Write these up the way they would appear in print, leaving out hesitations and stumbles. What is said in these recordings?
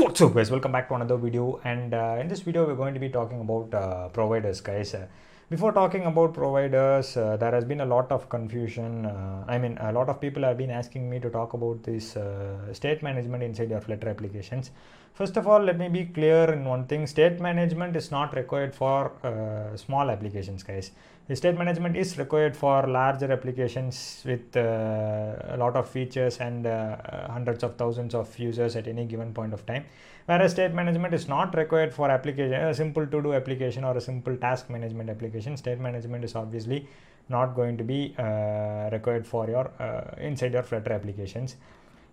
What's up guys, welcome back to another video, and in this video we're going to be talking about providers, guys. Before talking about providers, there has been a lot of confusion. A lot of people have been asking me to talk about this state management inside your Flutter applications. First of all, let me be clear in one thing: state management is not required for small applications, guys. The state management is required for larger applications with a lot of features and hundreds of thousands of users at any given point of time. Whereas state management is not required for application, a simple to-do application or a simple task management application. State management is obviously not going to be required for your inside your Flutter applications.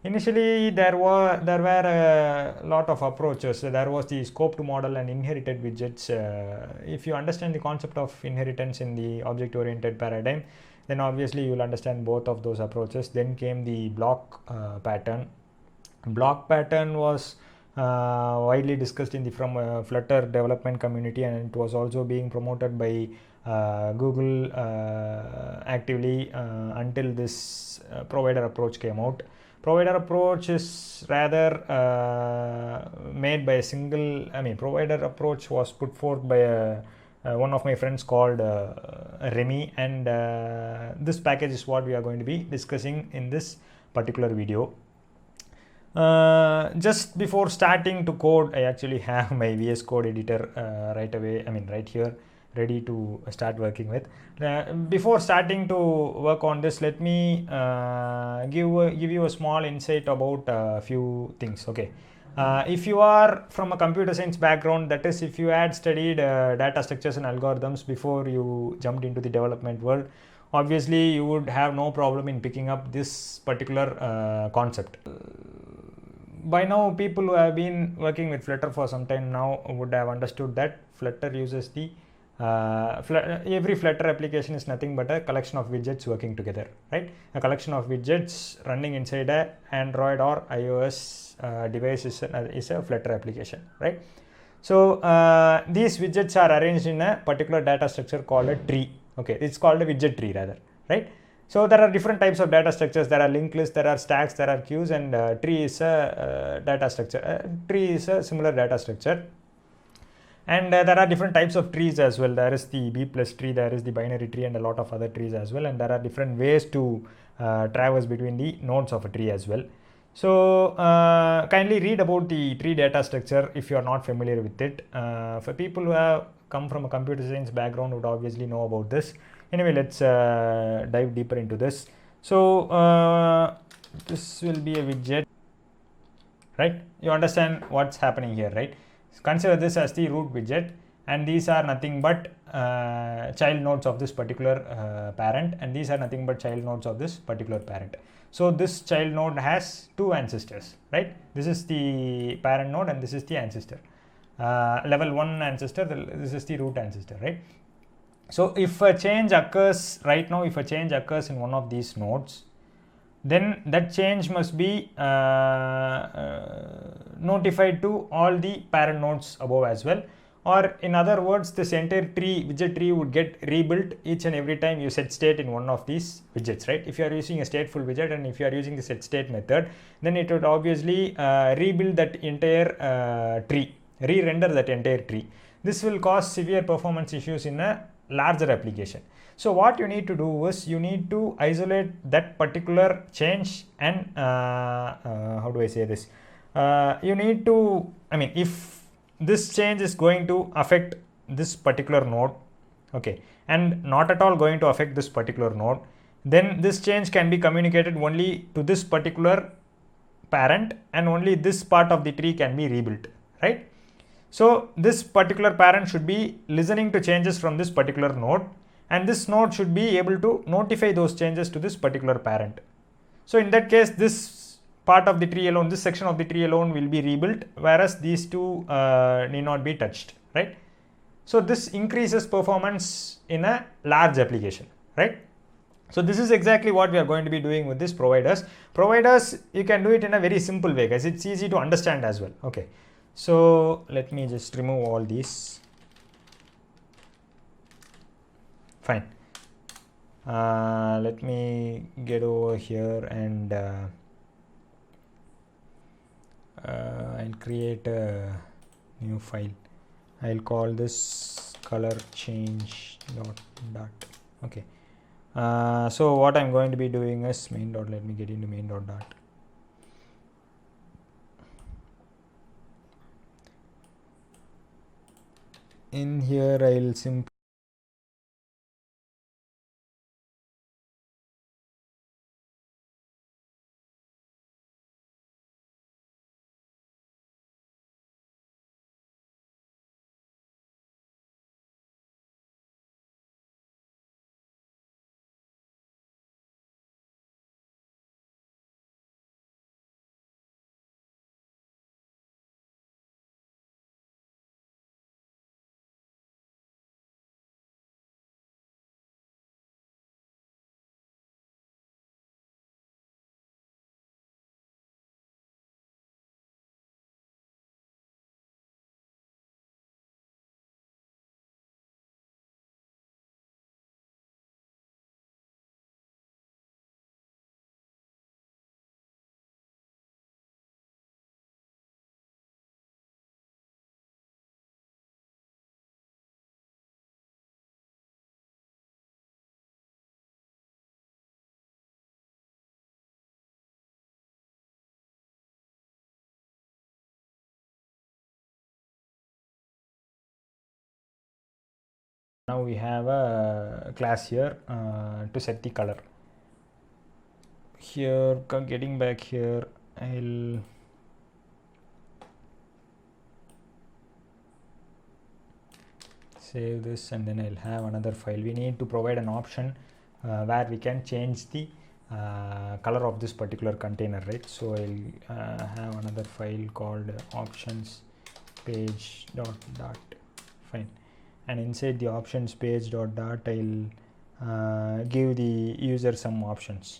Initially, there were a lot of approaches. There was the scoped model and inherited widgets. If you understand the concept of inheritance in the object-oriented paradigm, then obviously you will understand both of those approaches. Then came the block pattern. Block pattern was widely discussed in the Flutter development community, and it was also being promoted by Google actively until this provider approach came out. Provider approach is rather made by a single, provider approach was put forth by one of my friends called Remy, and this package is what we are going to be discussing in this particular video. Just before starting to code, I actually have my VS Code editor right here, ready to start working with. Before starting to work on this, let me give you a small insight about a few things. Okay, if you are from a computer science background, that is, if you had studied data structures and algorithms before you jumped into the development world, obviously you would have no problem in picking up this particular concept. By now, people who have been working with Flutter for some time now would have understood that Flutter uses the every Flutter application is nothing but a collection of widgets working together, right? A collection of widgets running inside a Android or iOS device is a Flutter application, right? So these widgets are arranged in a particular data structure called a tree. Okay, it's called a widget tree rather, right? So there are different types of data structures. There are linked lists, there are stacks, there are queues, and tree is a data structure. Tree is a similar data structure. And there are different types of trees as well. There is the B plus tree, there is the binary tree, and a lot of other trees as well. And there are different ways to traverse between the nodes of a tree as well. So kindly read about the tree data structure if you are not familiar with it. For people who have come from a computer science background would obviously know about this. Anyway, let's dive deeper into this. So this will be a widget, right? You understand what's happening here, right? Consider this as the root widget, and these are nothing but child nodes of this particular parent, and these are nothing but child nodes of this particular parent. So this child node has two ancestors, right? This is the parent node and this is the ancestor. Level 1 ancestor, this is the root ancestor, right? So if a change occurs right now, if a change occurs in one of these nodes, then that change must be notified to all the parent nodes above as well. Or in other words, this entire tree, widget tree, would get rebuilt each and every time you set state in one of these widgets, right? If you are using a stateful widget and if you are using the set state method, then it would obviously rebuild that entire tree, re-render that entire tree. This will cause severe performance issues in a larger application. So what you need to do is you need to isolate that particular change, and how do I say this? You need to, if this change is going to affect this particular node, okay, and not at all going to affect this particular node, then this change can be communicated only to this particular parent, and only this part of the tree can be rebuilt, right? So this particular parent should be listening to changes from this particular node, and this node should be able to notify those changes to this particular parent. So in that case, this part of the tree alone, this section of the tree alone will be rebuilt, whereas these two need not be touched, right? So this increases performance in a large application, right? So this is exactly what we are going to be doing with these providers. Providers, you can do it in a very simple way, guys. It's easy to understand as well. Okay, so let me just remove all these. Fine. Let me get over here and I'll create a new file. I'll call this color change dot. Okay. So what I'm going to be doing is main dot. Let me get into main dot. In here I'll simply now we have a class here to set the color. Here, getting back here, I'll save this and then I'll have another file. We need to provide an option where we can change the color of this particular container, right? So I'll have another file called options page dot. Fine. And inside the options page dot I'll give the user some options.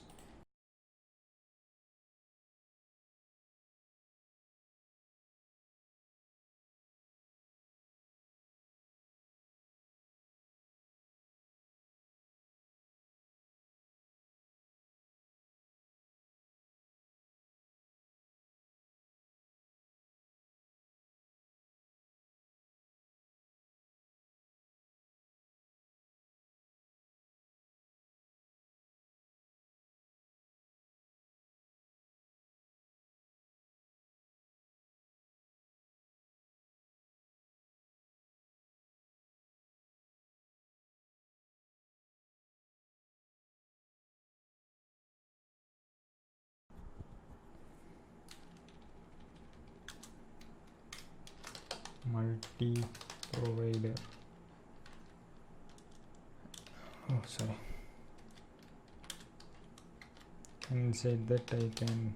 Multi-provider. Oh, sorry. Inside that I can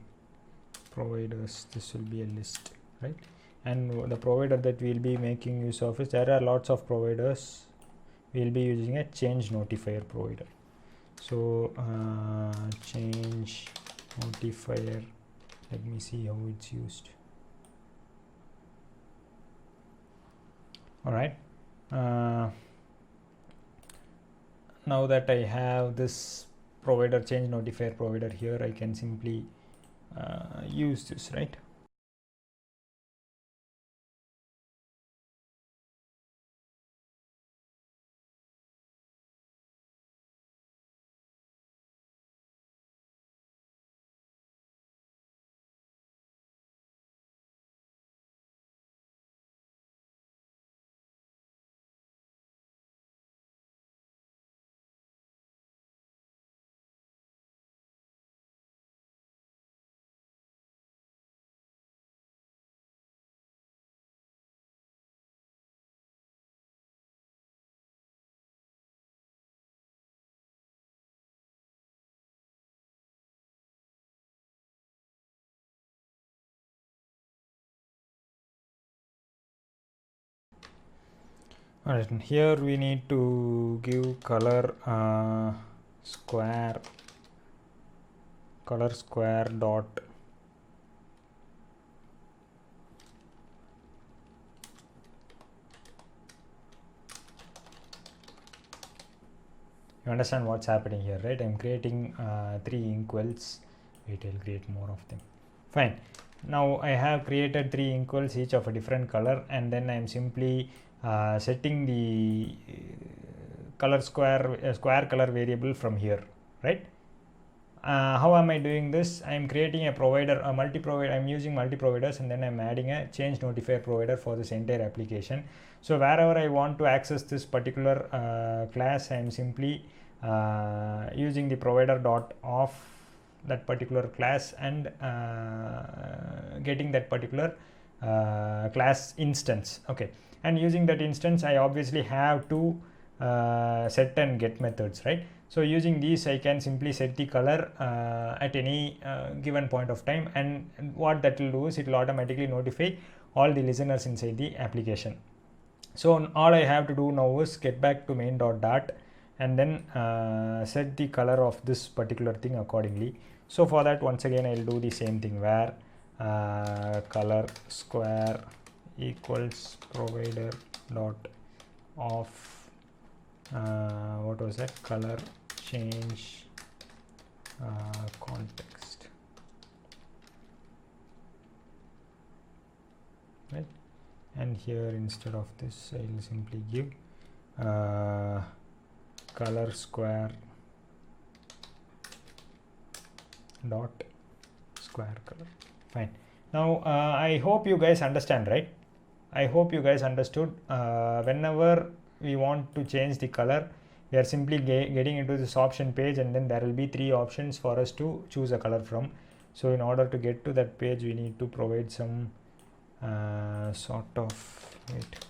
providers. This will be a list, right? And the provider that we'll be making use of is there are lots of providers. We'll be using a change notifier provider. So change notifier. Let me see how it's used. All right. Now that I have this provider change notifier provider here, I can simply use this, right? All right, and here we need to give color square dot you understand what's happening here, right? I'm creating 3 inkwells. Wait, I'll create more of them. Fine. Now I have created 3 equals each of a different color, and then I am simply setting the color square color variable from here, right? How am I doing this? I am creating a provider, a multi-provider. I'm using multi-providers, and then I'm adding a change notifier provider for this entire application. So wherever I want to access this particular class, I am simply using the provider dot of that particular class and getting that particular class instance. Okay, and using that instance, I obviously have to set and get methods, right? So using these, I can simply set the color at any given point of time, and what that will do is it will automatically notify all the listeners inside the application. So all I have to do now is get back to main.dart and then set the color of this particular thing accordingly. So for that, once again, I'll do the same thing where color square equals provider dot of what was that, color change context, right? And here instead of this, I'll simply give color square dot square color. Fine. Now I hope you guys understand, right? I hope you guys understood. Whenever we want to change the color, we are simply getting into this option page, and then there will be 3 options for us to choose a color from. So in order to get to that page, we need to provide some sort of, wait,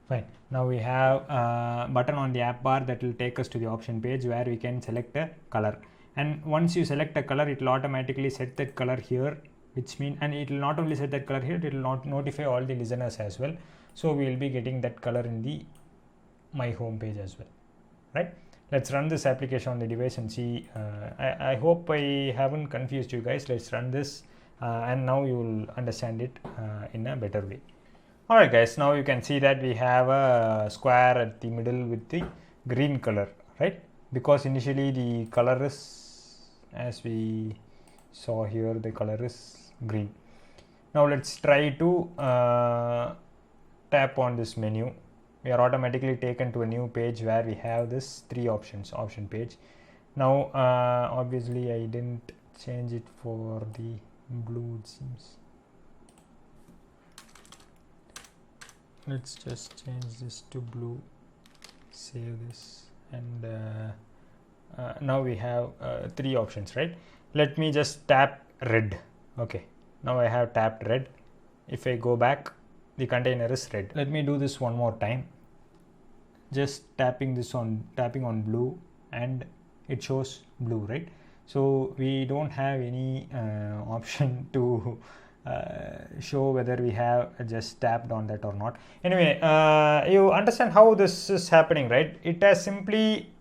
fine. Now we have a button on the app bar that will take us to the option page where we can select a color, and once you select a color, it will automatically set that color here, which means, and it will not only set that color here, it will not notify all the listeners as well. So we will be getting that color in the my home page as well, right? Let's run this application on the device and see. I hope I haven't confused you guys. Let's run this and now you will understand it in a better way. Alright guys, now you can see that we have a square at the middle with the green color, right? Because initially the color is, as we saw here, the color is green. Now let's try to tap on this menu. We are automatically taken to a new page where we have this 3 options, option page. Now obviously I didn't change it for the blue, it seems. Let's just change this to blue, save this, and now we have 3 options, right? Let me just tap red. Okay, now I have tapped red. If I go back, the container is red. Let me do this one more time. Just tapping on blue, and it shows blue, right? So we don't have any option to show whether we have just tapped on that or not. Anyway, you understand how this is happening, right? It has simply,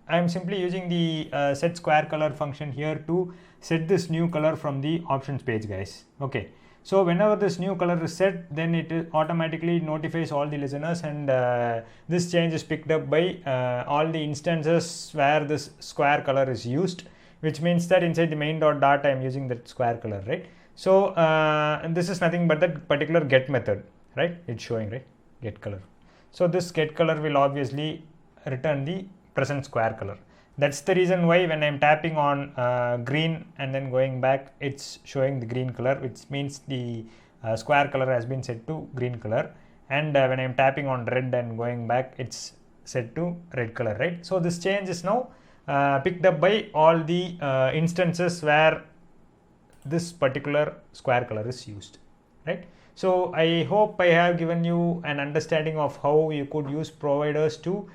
I'm simply using the set square color function here to set this new color from the options page, guys. Okay, so whenever this new color is set, then it automatically notifies all the listeners, and this change is picked up by all the instances where this square color is used, which means that inside the main.dart I am using that square color, right? So and this is nothing but that particular get method, right? It's showing, right, get color. So this get color will obviously return the present square color. That's the reason why when I'm tapping on green and then going back, it's showing the green color, which means the square color has been set to green color. And when I'm tapping on red and going back, it's set to red color, right? So this change is now picked up by all the instances where this particular square color is used, right? So I hope I have given you an understanding of how you could use providers to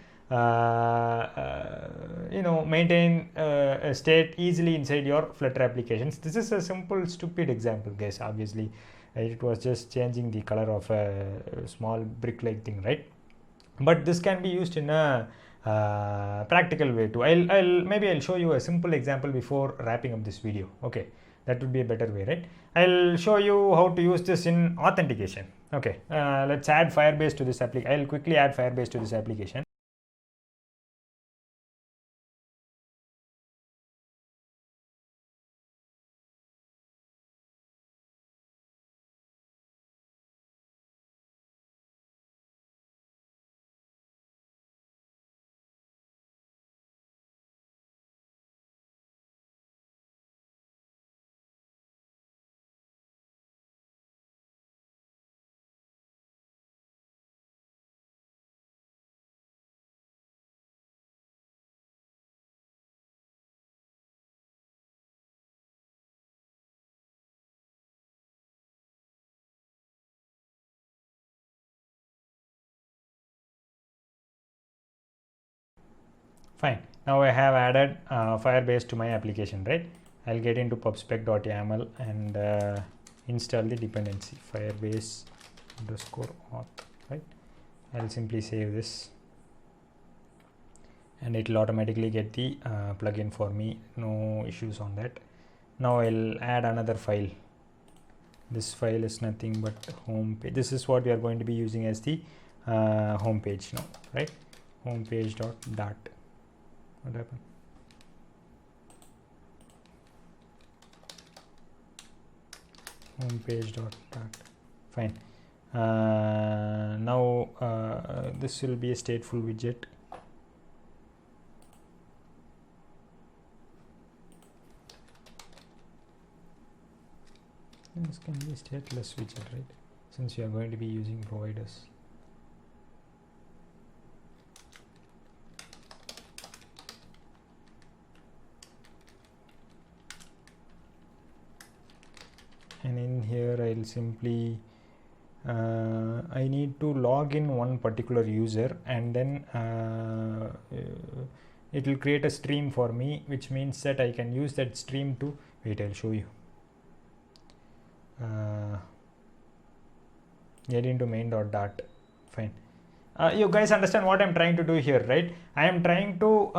maintain a state easily inside your Flutter applications. This is a simple stupid example, guys. Obviously it was just changing the color of a small brick like thing, right? But this can be used in a practical way too. Maybe I'll show you a simple example before wrapping up this video. Okay, that would be a better way, right? I'll show you how to use this in authentication. Okay, let's add Firebase to this application. I'll quickly add Firebase to this application. Fine. Now I have added Firebase to my application, right? I'll get into pubspec.yaml and install the dependency Firebase _auth, right? I'll simply save this and it will automatically get the plugin for me. No issues on that. Now I'll add another file. This file is nothing but home page. This is what we are going to be using as the home page now, right? Homepage.dart. What happened? Homepage.dart. Fine. Now this will be a stateful widget. This can be a stateless widget, right? Since you are going to be using providers. And in here I'll simply I need to log in one particular user, and then it will create a stream for me, which means that I can use that stream to wait. I'll show you. Get into main.dart. Fine. You guys understand what I'm trying to do here, right? I am trying to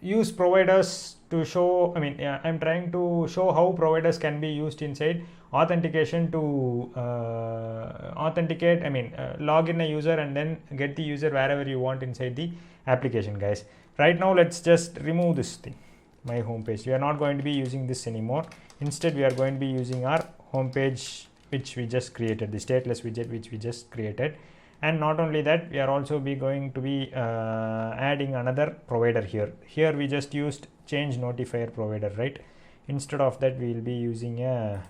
use providers to show, I'm trying to show how providers can be used inside authentication to authenticate, log in a user and then get the user wherever you want inside the application, guys. Right now, let's just remove this thing, my homepage. We are not going to be using this anymore. Instead, we are going to be using our homepage, which we just created, the stateless widget, which we just created. And not only that, we are also going to be adding another provider here. Here we just used change notifier provider, right? Instead of that, we will be using a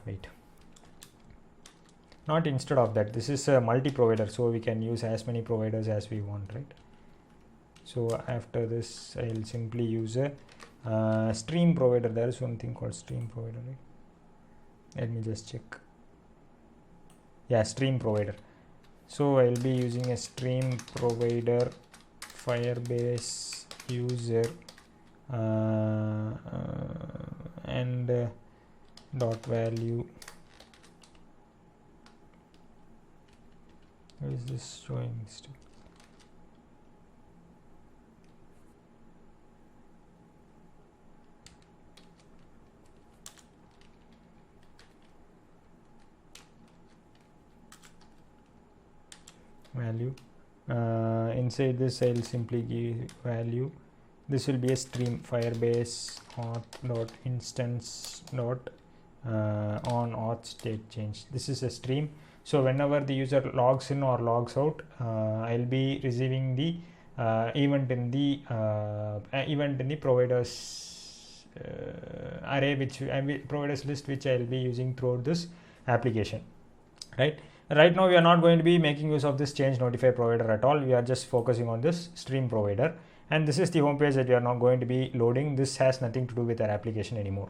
not instead of that. This is a multi-provider, so we can use as many providers as we want, right? So after this, I'll simply use a stream provider. There is one thing called stream provider, right? Let me just check. Yeah, stream provider. So I'll be using a stream provider Firebase user and dot value. Where is this showing still? Value. Inside this, I'll simply give value. This will be a stream Firebase auth.instance dot on auth state change. This is a stream. So whenever the user logs in or logs out, I'll be receiving the event in the providers array, which providers list, which I'll be using throughout this application, right? Right now, we are not going to be making use of this change notify provider at all. We are just focusing on this stream provider, and this is the home page that we are not going to be loading. This has nothing to do with our application anymore.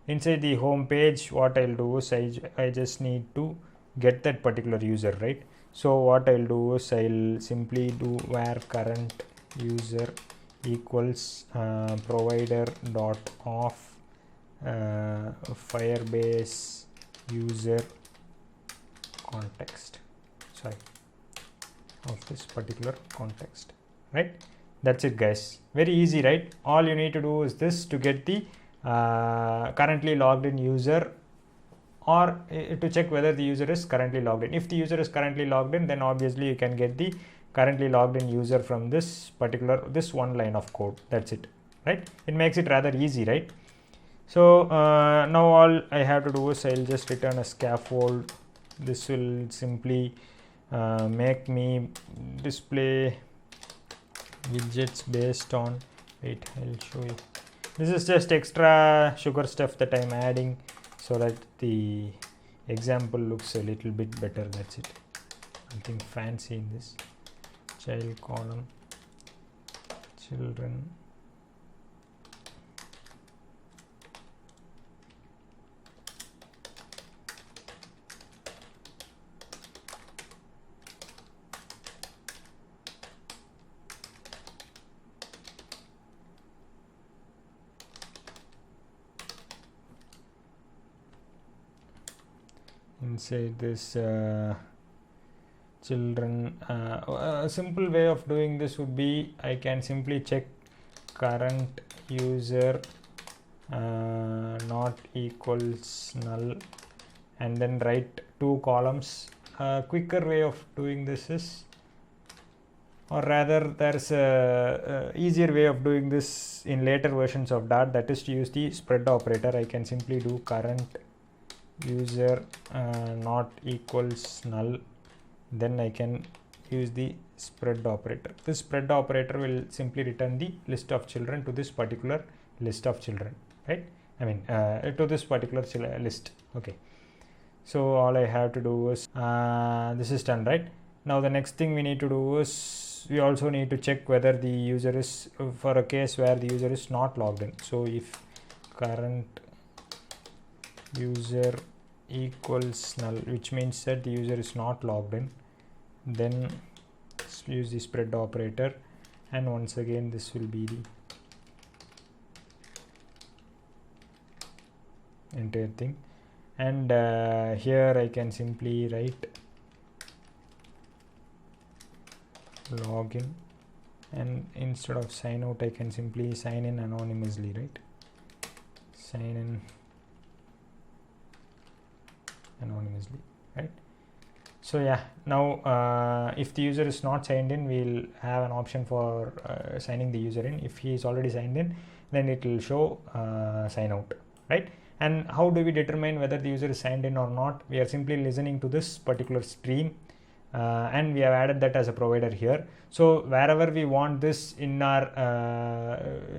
Inside the home page, what I'll do is I just need to get that particular user, right? So what I'll do is I'll simply do where current user equals provider dot off Firebase user context, sorry, of this particular context, right? That's it, guys. Very easy, right? All you need to do is this to get the currently logged in user, or to check whether the user is currently logged in. If the user is currently logged in, then obviously you can get the currently logged in user from this one line of code. That's it, right? It makes it rather easy, right? So now all I have to do is I'll just return a scaffold. This will simply make me display widgets based on, wait, I'll show you. This is just extra sugar stuff that I'm adding so that the example looks a little bit better. That's it. Nothing fancy in this. Child column, children. inside this children. A simple way of doing this would be I can simply check current user not equals null and then write 2 columns. A quicker way of doing this is, or rather there's a easier way of doing this in later versions of Dart, that is to use the spread operator. I can simply do current user not equals null, then I can use the spread operator. This spread operator will simply return the list of children to this particular list of children, right? I mean to this particular list. Okay, so all I have to do is this is done, right? Now the next thing we need to do is we also need to check whether the user is, for a case where the user is not logged in. So if current user equals null, which means that the user is not logged in, then use the spread operator, and once again this will be the entire thing. And here I can simply write login, and instead of sign out I can simply sign in anonymously, right? Sign in anonymously, right? So yeah, now if the user is not signed in, we'll have an option for signing the user in. If he is already signed in, then it will show sign out, right? And how do we determine whether the user is signed in or not? We are simply listening to this particular stream, and we have added that as a provider here. So wherever we want this in our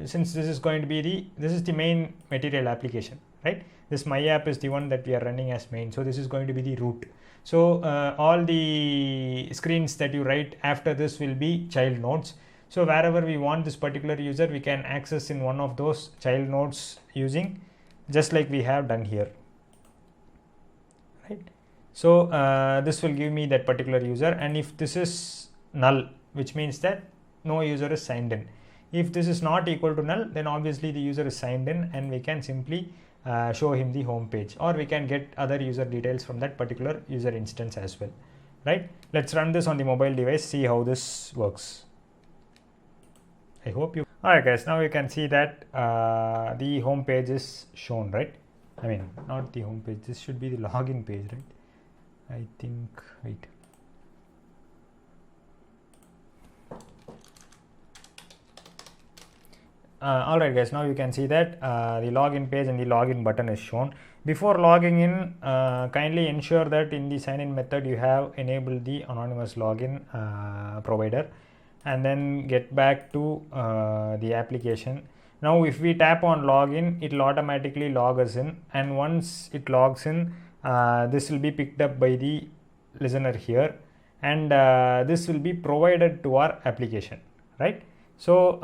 since this is going to be this is the main material application, right? This my app is the one that we are running as main, so this is going to be the root. So all the screens that you write after this will be child nodes. So wherever we want this particular user, we can access in one of those child nodes using just like we have done here, right? So this will give me that particular user, and if this is null, which means that no user is signed in. If this is not equal to null, then obviously the user is signed in, and we can simply show him the home page, or we can get other user details from that particular user instance as well, right? Let's run this on the mobile device, see how this works. I hope you. Alright guys, now you can see that the home page is shown, right? I mean, not the home page, this should be the login page, right? I think, wait. Alright guys, now you can see that the login page and the login button is shown. Before logging in, kindly ensure that in the sign in method you have enabled the anonymous login provider, and then get back to the application. Now if we tap on login, it will automatically log us in, and once it logs in, this will be picked up by the listener here, and this will be provided to our application, right? So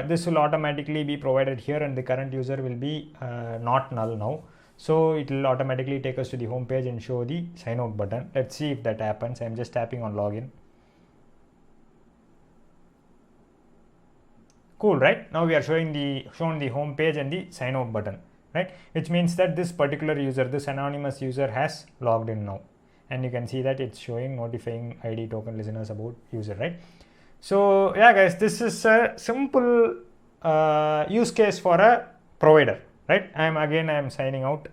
this will automatically be provided here, and the current user will be not null now. So it will automatically take us to the home page and show the sign out button. Let's see if that happens. I'm just tapping on login. Cool, right? Now we are shown the home page and the sign out button, right? Which means that this particular user, this anonymous user, has logged in now, and you can see that it's showing notifying ID token listeners about user, right? So yeah guys, this is a simple use case for a provider, right? I'm signing out.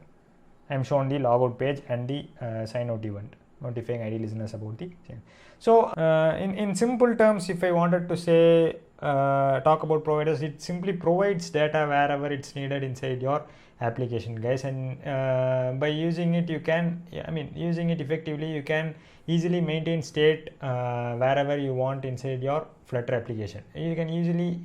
I'm shown the logout page and the sign out event notifying ID listeners about the change. So in simple terms, if I wanted to say talk about providers, it simply provides data wherever it's needed inside your application, guys, and by using it you can, using it effectively, you can easily maintain state wherever you want inside your Flutter application. You can easily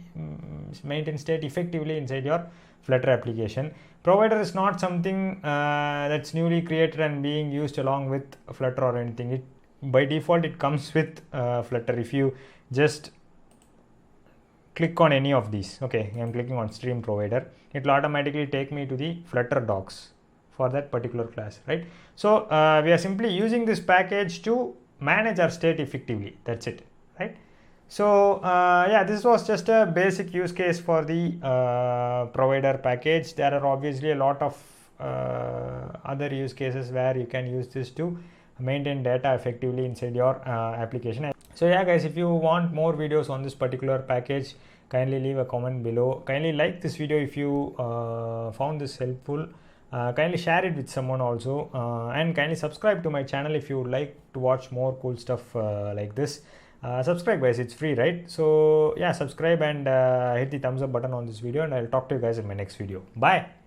maintain state effectively inside your Flutter application. Provider is not something that's newly created and being used along with Flutter or anything. It by default it comes with Flutter. If you just click on any of these, okay, I'm clicking on stream provider, it will automatically take me to the Flutter docs for that particular class, right? So we are simply using this package to manage our state effectively. That's it, right? So yeah, this was just a basic use case for the provider package. There are obviously a lot of other use cases where you can use this to maintain data effectively inside your application. So yeah guys, if you want more videos on this particular package, kindly leave a comment below. Kindly like this video if you found this helpful. Kindly share it with someone also, and kindly subscribe to my channel if you would like to watch more cool stuff like this. Subscribe guys, it's free, right? So yeah, subscribe and hit the thumbs up button on this video, and I'll talk to you guys in my next video. Bye.